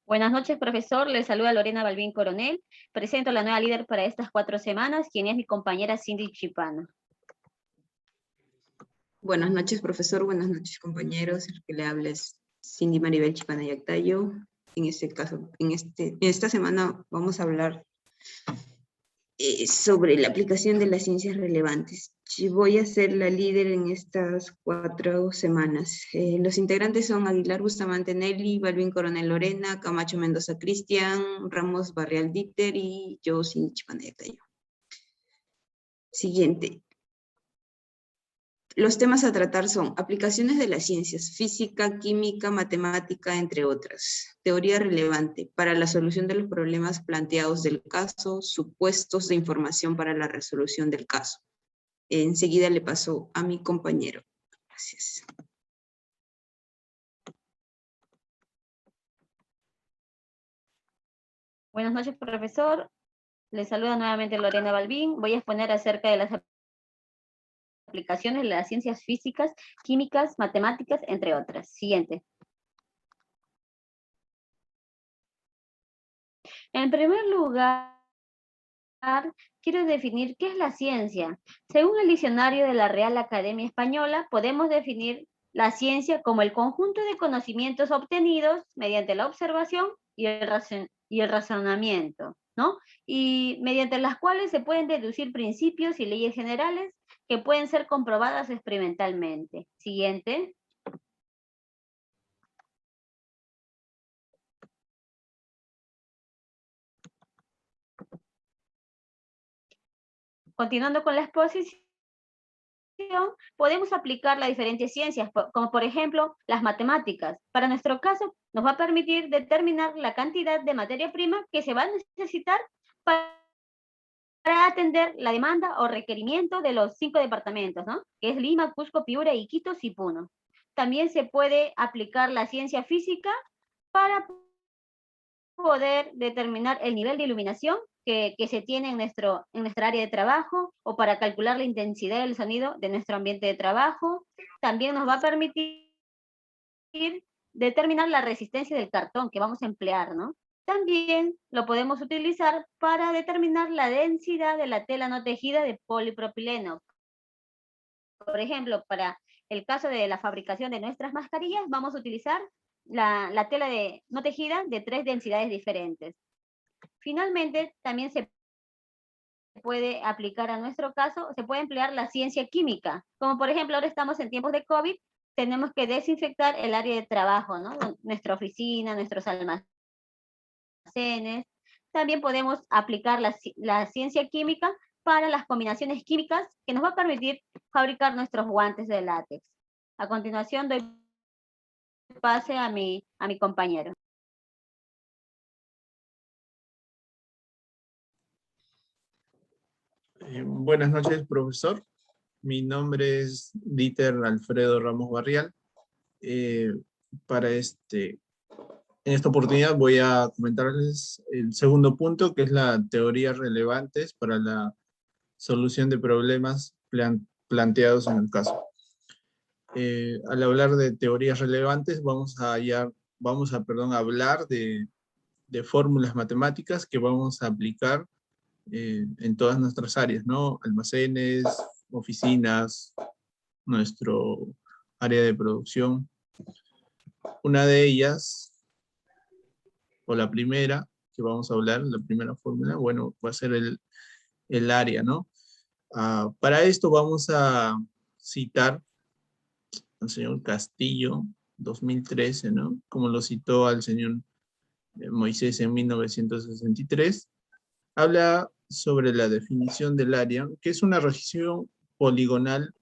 Buenas noches, profesor. Le saluda Lorena Balbín Coronel. Presento a la nueva líder para estas 4 semanas, quien es mi compañera Cindy Chipano. Buenas noches, profesor. Buenas noches, compañeros. El que le habla es Cindy Maribel Chipana Yactayo. En este caso, en esta semana vamos a hablar sobre la aplicación de las ciencias relevantes. Voy a ser la líder en estas 4 semanas. Los integrantes son Aguilar Bustamante Nelly, Balbín Coronel Lorena, Camacho Mendoza Cristian, Ramos Barrial Dieter y yo, Cindy Chipana Yactayo. Siguiente. Los temas a tratar son aplicaciones de las ciencias, física, química, matemática, entre otras. Teoría relevante para la solución de los problemas planteados del caso, supuestos de información para la resolución del caso. Enseguida le paso a mi compañero. Gracias. Buenas noches, profesor. Le saluda nuevamente Lorena Balbín. Voy a exponer acerca de las aplicaciones de las ciencias físicas, químicas, matemáticas, entre otras. Siguiente. En primer lugar, quiero definir qué es la ciencia. Según el diccionario de la Real Academia Española, podemos definir la ciencia como el conjunto de conocimientos obtenidos mediante la observación y el razonamiento, ¿no? Y mediante las cuales se pueden deducir principios y leyes generales que pueden ser comprobadas experimentalmente. Siguiente. Continuando con la exposición, podemos aplicar las diferentes ciencias, como por ejemplo las matemáticas. Para nuestro caso, nos va a permitir determinar la cantidad de materia prima que se va a necesitar para atender la demanda o requerimiento de los 5 departamentos, ¿no? Que es Lima, Cusco, Piura, Iquitos y Puno. También se puede aplicar la ciencia física para poder determinar el nivel de iluminación que se tiene en nuestra área de trabajo, o para calcular la intensidad del sonido de nuestro ambiente de trabajo. También nos va a permitir determinar la resistencia del cartón que vamos a emplear, ¿no? También lo podemos utilizar para determinar la densidad de la tela no tejida de polipropileno. Por ejemplo, para el caso de la fabricación de nuestras mascarillas, vamos a utilizar la tela no tejida de 3 densidades diferentes. Finalmente, también se puede aplicar a nuestro caso, se puede emplear la ciencia química, como por ejemplo ahora estamos en tiempos de COVID, tenemos que desinfectar el área de trabajo, ¿no? Nuestra oficina, nuestros almacenes. También podemos aplicar la ciencia química para las combinaciones químicas que nos va a permitir fabricar nuestros guantes de látex. A continuación doy pase a mi compañero. Buenas noches, profesor. Mi nombre es Dieter Alfredo Ramos Barrial. En esta oportunidad voy a comentarles el segundo punto, que es la teoría relevantes para la solución de problemas planteados en el caso. Al hablar de teorías relevantes, vamos a hablar de fórmulas matemáticas que vamos a aplicar en todas nuestras áreas, ¿no? Almacenes, oficinas, nuestro área de producción. Una de ellas, o la primera que vamos a hablar, la primera fórmula, bueno, va a ser el área, ¿no? Para esto vamos a citar al señor Castillo, 2013, ¿no? Como lo citó al señor Moisés en 1963. Habla sobre la definición del área, que es una región poligonal,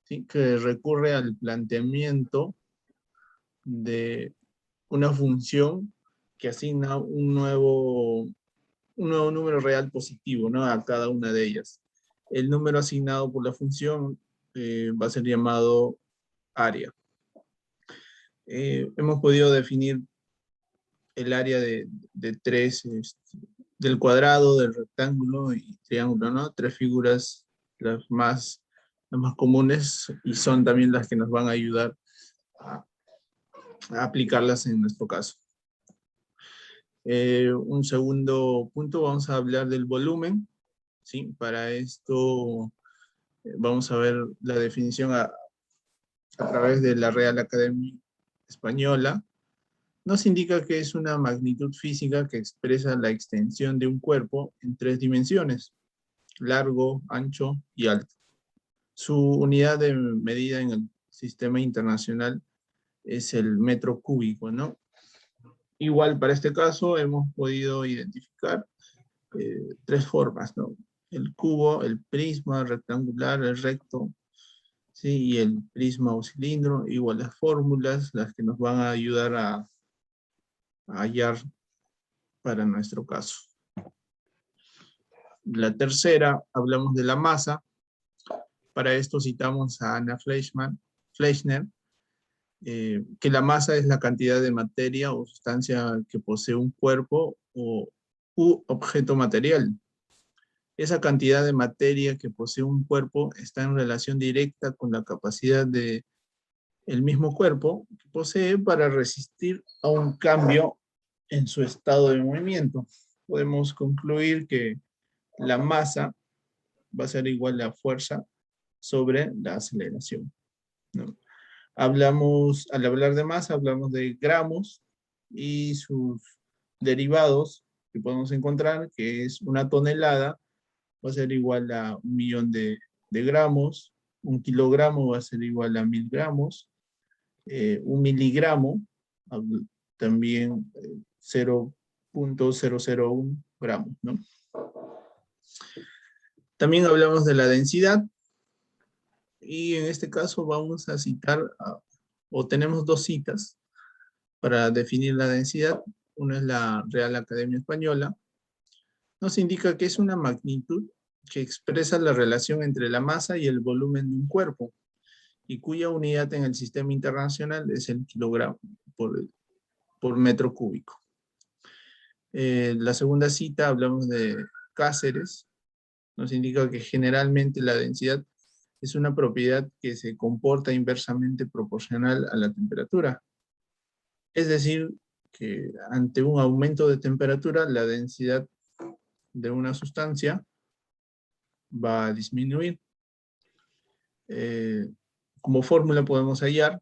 ¿sí? Que recurre al planteamiento de una función que asigna un nuevo número real positivo, ¿no? A cada una de ellas. El número asignado por la función va a ser llamado área. Hemos podido definir el área de del cuadrado, del rectángulo y triángulo, ¿no? 3 figuras las más las más comunes y son también las que nos van a ayudar a aplicarlas en nuestro caso. Un segundo punto, vamos a hablar del volumen. ¿Sí? Para esto vamos a ver la definición a través de la Real Academia Española. Nos indica que es una magnitud física que expresa la extensión de un cuerpo en 3 dimensiones: largo, ancho y alto. Su unidad de medida en el sistema internacional es el metro cúbico, ¿no? Igual para este caso hemos podido identificar 3 formas, ¿no? El cubo, el prisma rectangular, el recto, ¿sí? Y el prisma o cilindro. Igual las fórmulas, las que nos van a ayudar a hallar para nuestro caso. La tercera, hablamos de la masa. Para esto citamos a Anna Fleischner, que la masa es la cantidad de materia o sustancia que posee un cuerpo u objeto material. Esa cantidad de materia que posee un cuerpo está en relación directa con la capacidad de el mismo cuerpo que posee para resistir a un cambio en su estado de movimiento. Podemos concluir que la masa va a ser igual a fuerza sobre la aceleración, ¿no? Al hablar de masa, hablamos de gramos y sus derivados que podemos encontrar, que es una tonelada, va a ser igual a 1.000.000 de gramos, 1 kilogramo va a ser igual a 1.000 gramos, 1 miligramo, también 0.001 gramos, ¿no? También hablamos de la densidad, y en este caso vamos a citar, o tenemos 2 citas para definir la densidad. Una es la Real Academia Española. Nos indica que es una magnitud que expresa la relación entre la masa y el volumen de un cuerpo, y cuya unidad en el sistema internacional es el kilogramo por metro cúbico. La segunda cita, hablamos de Cáceres. Nos indica que generalmente la densidad es una propiedad que se comporta inversamente proporcional a la temperatura. Es decir, que ante un aumento de temperatura, la densidad de una sustancia va a disminuir. Como fórmula podemos hallar,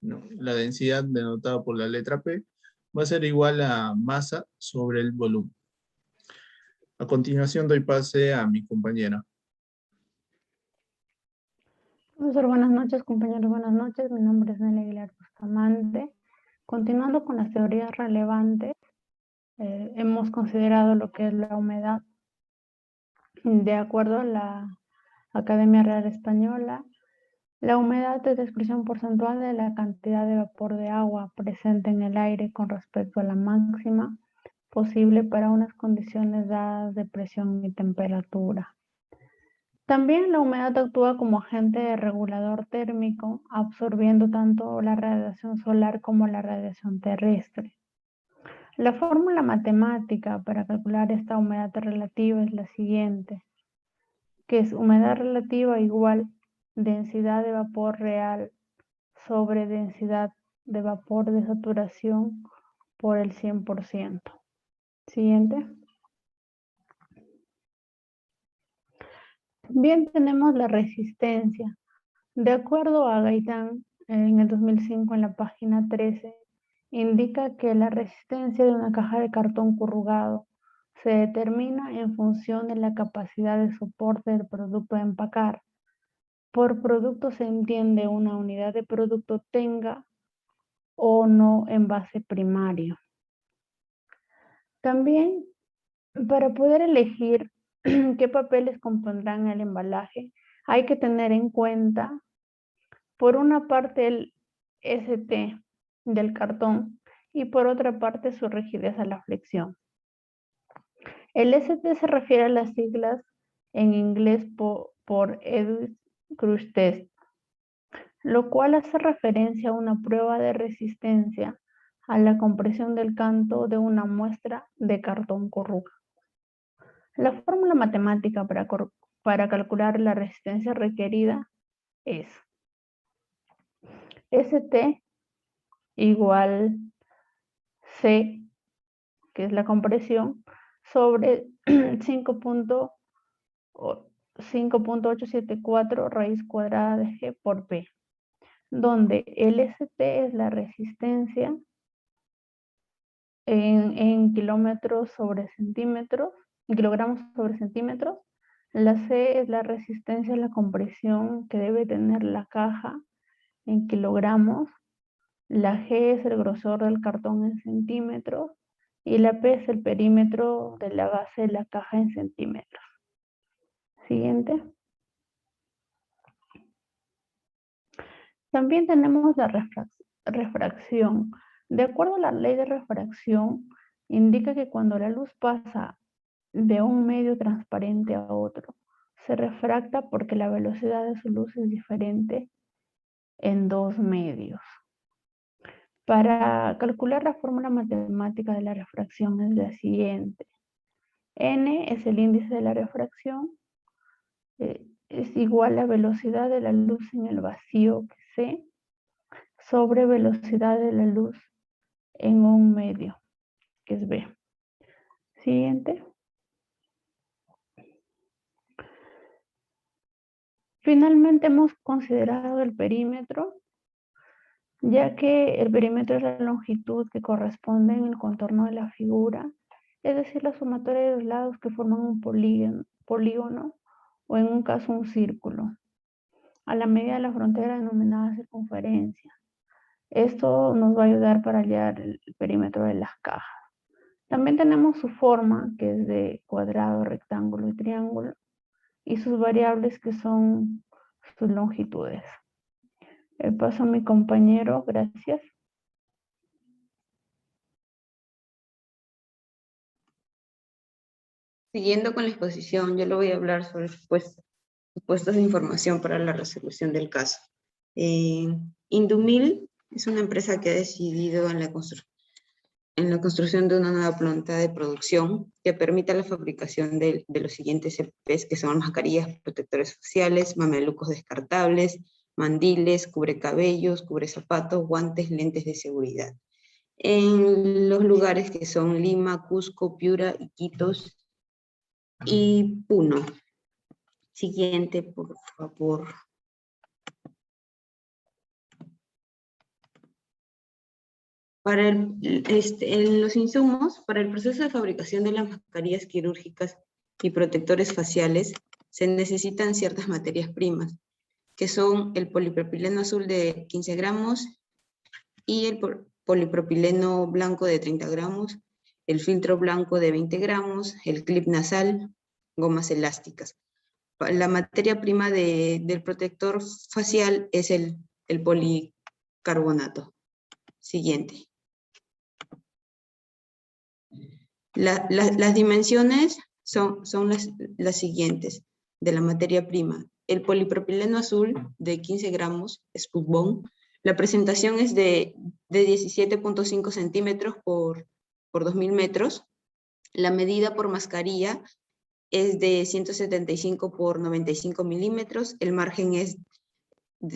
¿no?, la densidad denotada por la letra P va a ser igual a masa sobre el volumen. A continuación doy pase a mi compañera. Profesor, buenas noches, compañeros, buenas noches. Mi nombre es Nelly Aguilar Bustamante. Continuando con las teorías relevantes, hemos considerado lo que es la humedad. De acuerdo a la Academia Real Española, la humedad es la expresión porcentual de la cantidad de vapor de agua presente en el aire con respecto a la máxima posible para unas condiciones dadas de presión y temperatura. También la humedad actúa como agente regulador térmico, absorbiendo tanto la radiación solar como la radiación terrestre. La fórmula matemática para calcular esta humedad relativa es la siguiente, que es humedad relativa igual densidad de vapor real sobre densidad de vapor de saturación por el 100%. Siguiente. Bien, tenemos la resistencia. De acuerdo a Gaitán, en el 2005, en la página 13, indica que la resistencia de una caja de cartón corrugado se determina en función de la capacidad de soporte del producto a empacar. Por producto se entiende una unidad de producto tenga o no envase primario. También, para poder elegir qué papeles compondrán el embalaje, hay que tener en cuenta, por una parte, el ST del cartón y por otra parte su rigidez a la flexión. El ST se refiere a las siglas en inglés por Edwards Crush Test, lo cual hace referencia a una prueba de resistencia a la compresión del canto de una muestra de cartón corrugado. La fórmula matemática para para calcular la resistencia requerida es ST igual C, que es la compresión, sobre 5.874 raíz cuadrada de G por P, donde el ST es la resistencia en kilómetros sobre centímetros, en kilogramos sobre centímetros. La C es la resistencia a la compresión que debe tener la caja en kilogramos. La G es el grosor del cartón en centímetros. Y la P es el perímetro de la base de la caja en centímetros. Siguiente. También tenemos la refracción. De acuerdo a la ley de refracción, indica que cuando la luz pasa de un medio transparente a otro, se refracta porque la velocidad de su luz es diferente en dos medios. Para calcular la fórmula matemática de la refracción es la siguiente. N es el índice de la refracción, es igual a velocidad de la luz en el vacío, que C, sobre velocidad de la luz en un medio, que es B. Siguiente. Finalmente hemos considerado el perímetro, ya que el perímetro es la longitud que corresponde en el contorno de la figura, es decir, la sumatoria de los lados que forman un polígono o en un caso un círculo, a la medida de la frontera denominada circunferencia. Esto nos va a ayudar para hallar el perímetro de las cajas. También tenemos su forma, que es de cuadrado, rectángulo y triángulo, y sus variables, que son sus longitudes. Paso a mi compañero, gracias. Siguiendo con la exposición, yo le voy a hablar sobre supuestos de información para la resolución del caso. Indumil es una empresa que ha decidido en la construcción de una nueva planta de producción que permita la fabricación de los siguientes EPIs, que son mascarillas, protectores faciales, mamelucos descartables, mandiles, cubrecabellos, cubrezapatos, guantes, lentes de seguridad. En los lugares que son Lima, Cusco, Piura, Iquitos y Puno. Siguiente, por favor. En los insumos, para el proceso de fabricación de las mascarillas quirúrgicas y protectores faciales, se necesitan ciertas materias primas, que son el polipropileno azul de 15 gramos y el polipropileno blanco de 30 gramos, el filtro blanco de 20 gramos, el clip nasal, gomas elásticas. La materia prima del protector facial es el policarbonato. Siguiente. Las dimensiones son las siguientes de la materia prima. El polipropileno azul de 15 gramos, es Putbone. La presentación es de 17.5 centímetros por 2000 metros. La medida por mascarilla es de 175 por 95 milímetros. El margen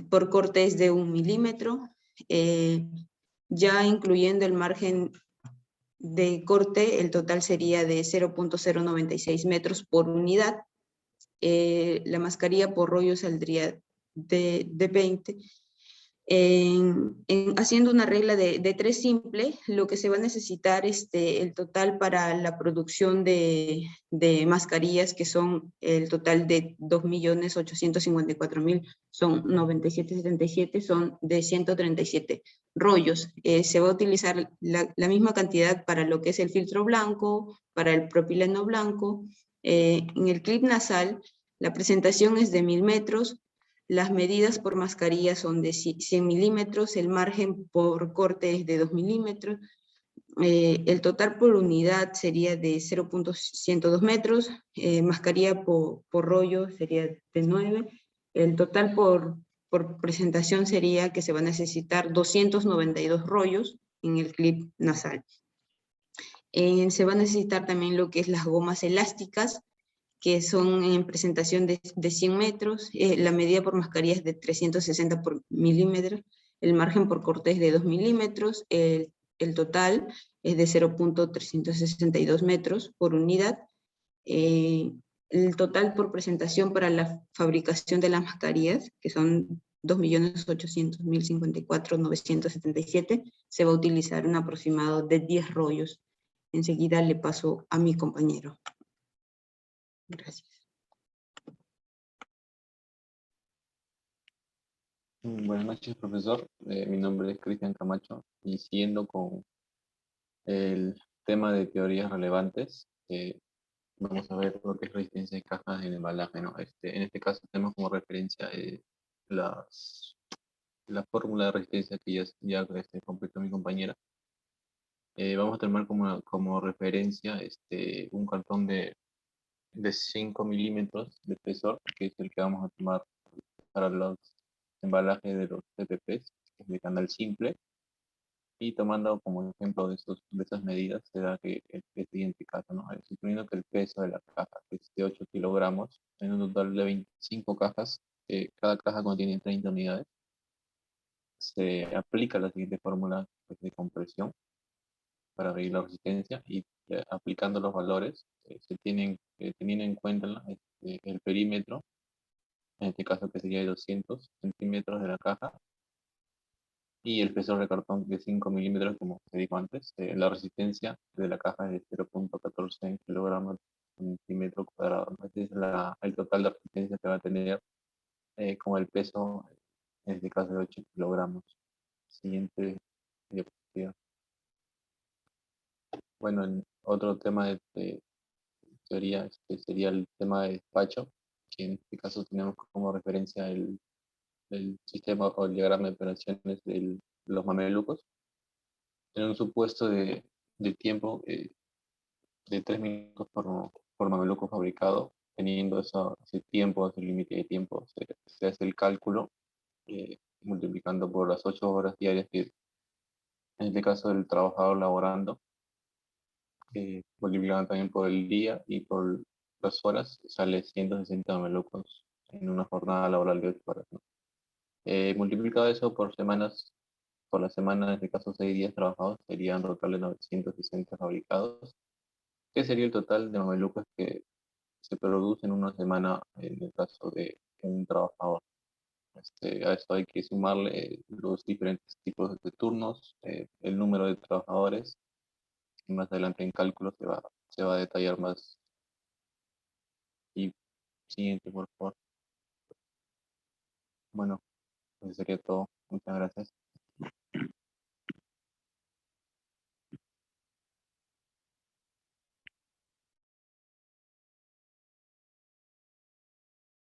por corte es de 1 milímetro. Ya incluyendo el margen de corte, el total sería de 0.096 metros por unidad. La mascarilla por rollo saldría de 20. Haciendo una regla de 3 simple, lo que se va a necesitar el total para la producción de mascarillas, que son el total de 2.854.000, son 97,77, son de 137 rollos. Se va a utilizar la misma cantidad para lo que es el filtro blanco, para el propileno blanco. En el clip nasal, la presentación es de 1000 metros. Las medidas por mascarilla son de 100 milímetros, el margen por corte es de 2 milímetros, el total por unidad sería de 0.102 metros, mascarilla por rollo sería de 9, el total por presentación sería que se va a necesitar 292 rollos en el clip nasal. Se va a necesitar también lo que es las gomas elásticas, que son en presentación de 100 metros, la medida por mascarilla es de 360 por milímetros, el margen por corte es de 2 milímetros, el total es de 0.362 metros por unidad. El total por presentación para la fabricación de las mascarillas, que son 2.800.054.977, se va a utilizar un aproximado de 10 rollos. Enseguida le paso a mi compañero. Gracias. Buenas noches, profesor. Mi nombre es Cristian Camacho y siguiendo con el tema de teorías relevantes, vamos a ver lo que es resistencia de cajas en embalaje, ¿no? En este caso tenemos como referencia la fórmula de resistencia que ya completó mi compañera. Vamos a tomar como referencia un cartón de 5 milímetros de espesor, que es el que vamos a tomar para los embalajes de los TPPs, que es de canal simple. Y tomando como ejemplo de esas medidas, se da que el siguiente caso, ¿no? Suponiendo que el peso de la caja es de 8 kilogramos, en un total de 25 cajas, cada caja contiene 30 unidades, se aplica la siguiente fórmula pues, de compresión para medir la resistencia y aplicando los valores, teniendo en cuenta el perímetro, en este caso que sería de 200 centímetros de la caja, y el espesor de cartón de 5 milímetros, como se dijo antes. La resistencia de la caja es de 0.14 kilogramos por centímetro cuadrado. Este es el total de resistencia que va a tener con el peso, en este caso de 8 kilogramos. Siguiente diapositiva. Bueno, otro tema de teoría sería el tema de despacho, que en este caso tenemos como referencia el sistema o el diagrama de operaciones de los mamelucos. En un supuesto de tiempo de 3 minutos por mameluco fabricado, teniendo ese tiempo, ese límite de tiempo, se hace el cálculo multiplicando por las 8 horas diarias que en este caso el trabajador laborando, multiplicando también por el día y por las horas, sale 160 mamelucos en una jornada laboral de 8 horas, ¿no? Multiplicado eso por semanas, por la semana, en este caso 6 días trabajados, serían un total de 960 fabricados, que sería el total de mamelucos que se produce en una semana en el caso de un trabajador. A esto hay que sumarle los diferentes tipos de turnos, el número de trabajadores, y más adelante en cálculo se va a detallar más. Y siguiente, por favor. Bueno, eso sería todo. Muchas gracias.